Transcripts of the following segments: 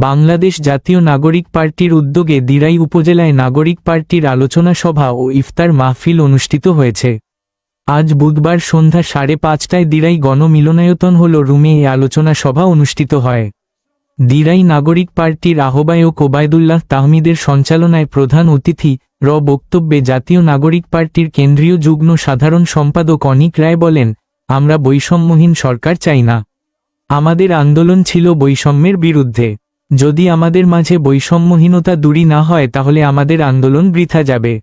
বাংলাদেশ জাতীয় নাগরিক পার্টির উদ্যোগে দিরাই উপজেলায় নাগরিক পার্টির আলোচনা সভা ও ইফতার মাহফিল অনুষ্ঠিত হয়েছে। আজ বুধবার সন্ধ্যা 5:30টায় দিরাই গণমিলনায়তন হল রুমে এই আলোচনা সভা অনুষ্ঠিত হয়। দিরাই নাগরিক পার্টির আহ্বায়ক ওবায়দুল্লাহ তাহমিদের সঞ্চালনায় প্রধান অতিথি বক্তব্যে জাতীয় নাগরিক পার্টির কেন্দ্রীয় যুগ্ম সাধারণ সম্পাদক অনিক রায় বলেন, আমরা বৈষম্যহীন সরকার চাই না। আমাদের আন্দোলন ছিল বৈষম্যের বিরুদ্ধে। যদি আমাদের মাঝে বৈষম্যহীনতা দূরী না হয় তাহলে আমাদের আন্দোলন বৃথা যাবে।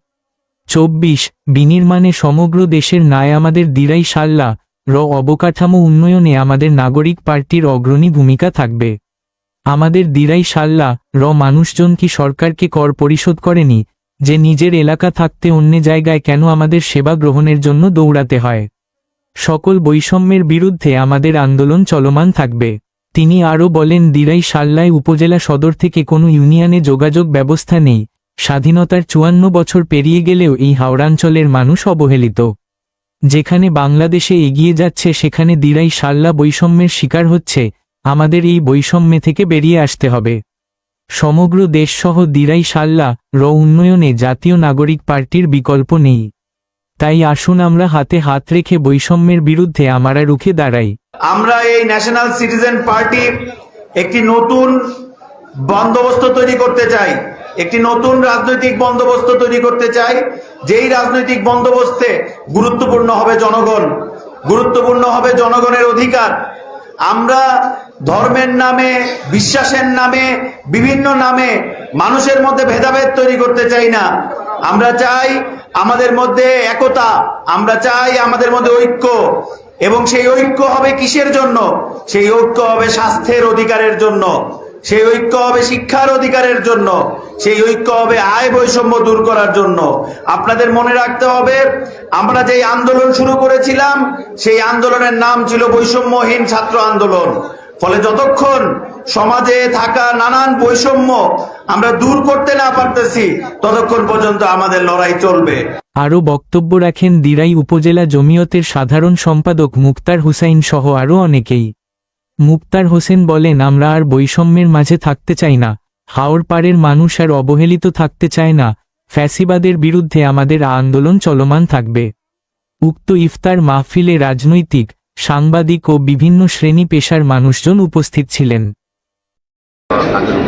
24 বিনির্মাণে সমগ্র দেশের ন্যায় আমাদের দিরাই সাল্লা অবকাঠামো উন্নয়নে আমাদের নাগরিক পার্টির অগ্রণী ভূমিকা থাকবে। আমাদের দিরাই সাল্লা মানুষজন কি সরকারকে কর পরিশোধ করেনি যে নিজের এলাকা থাকতে অন্য জায়গায় কেন আমাদের সেবা গ্রহণের জন্য দৌড়াতে হয়? সকল বৈষম্যের বিরুদ্ধে আমাদের আন্দোলন চলমান থাকবে। তিনি আরও বলেন, দিরাই সাল্লায় উপজেলা সদর থেকে কোনো ইউনিয়নে যোগাযোগ ব্যবস্থা নেই। স্বাধীনতার 54 বছর পেরিয়ে গেলেও এই হাওড়াঞ্চলের মানুষ অবহেলিত। যেখানে বাংলাদেশে এগিয়ে যাচ্ছে সেখানে দিরাই সাল্লা বৈষম্যের শিকার হচ্ছে। আমাদের এই বৈষম্যে থেকে বেরিয়ে আসতে হবে। সমগ্র দেশসহ দিরাই সাল্লা উন্নয়নে জাতীয় নাগরিক পার্টির বিকল্প নেই। তাই আসুন আমরা হাতে হাত রেখে বৈষম্যের বিরুদ্ধে আমরা রুখে দাঁড়াই। আমরা এই ন্যাশনাল সিটিজেন পার্টি একটি নতুন বন্দোবস্ত তৈরি করতে চাই, একটি নতুন রাজনৈতিক বন্দোবস্ত তৈরি করতে চাই। যেই রাজনৈতিক বন্দোবস্তে গুরুত্বপূর্ণ হবে জনগণ, গুরুত্বপূর্ণ হবে জনগণের অধিকার। আমরা ধর্মের নামে, বিশ্বাসের নামে, বিভিন্ন নামে মানুষের মধ্যে ভেদাভেদ তৈরি করতে চাই না। আমরা চাই আমাদের মধ্যে একতা, আমরা চাই আমাদের মধ্যে ঐক্য। এবং সেই ঐক্য হবে কিসের জন্য? সেই ঐক্য হবে স্বাস্থ্যের অধিকারের জন্য, সেই ঐক্য হবে শিক্ষার অধিকারের জন্য, সেই ঐক্য হবে আয় বৈষম্য দূর করার জন্য। আপনাদের মনে রাখতে হবে, আমরা যেই আন্দোলন শুরু করেছিলাম সেই আন্দোলনের নাম ছিল বৈষম্যহীন ছাত্র আন্দোলন। ফলে যতক্ষণ সমাজে থাকা নানান বৈষম্য আমরা দূর করতে না পারতেছি ততক্ষণ পর্যন্ত আমাদের লড়াই চলবে। আরও বক্তব্য রাখেন দিরাই উপজেলা জমিয়তের সাধারণ সম্পাদক মুক্তার হুসাইন সহ আরও অনেকেই। মুক্তার হোসেন বলেন, আমরা আর বৈষম্যের মাঝে থাকতে চাই না। হাওর পাড়ের মানুষ আর অবহেলিত থাকতে চায় না। ফ্যাসিবাদের বিরুদ্ধে আমাদের আন্দোলন চলমান থাকবে। উক্ত ইফতার মাহফিলে রাজনৈতিক, সাংবাদিক ও বিভিন্ন শ্রেণী পেশার মানুষজন উপস্থিত ছিলেন। আচ্ছা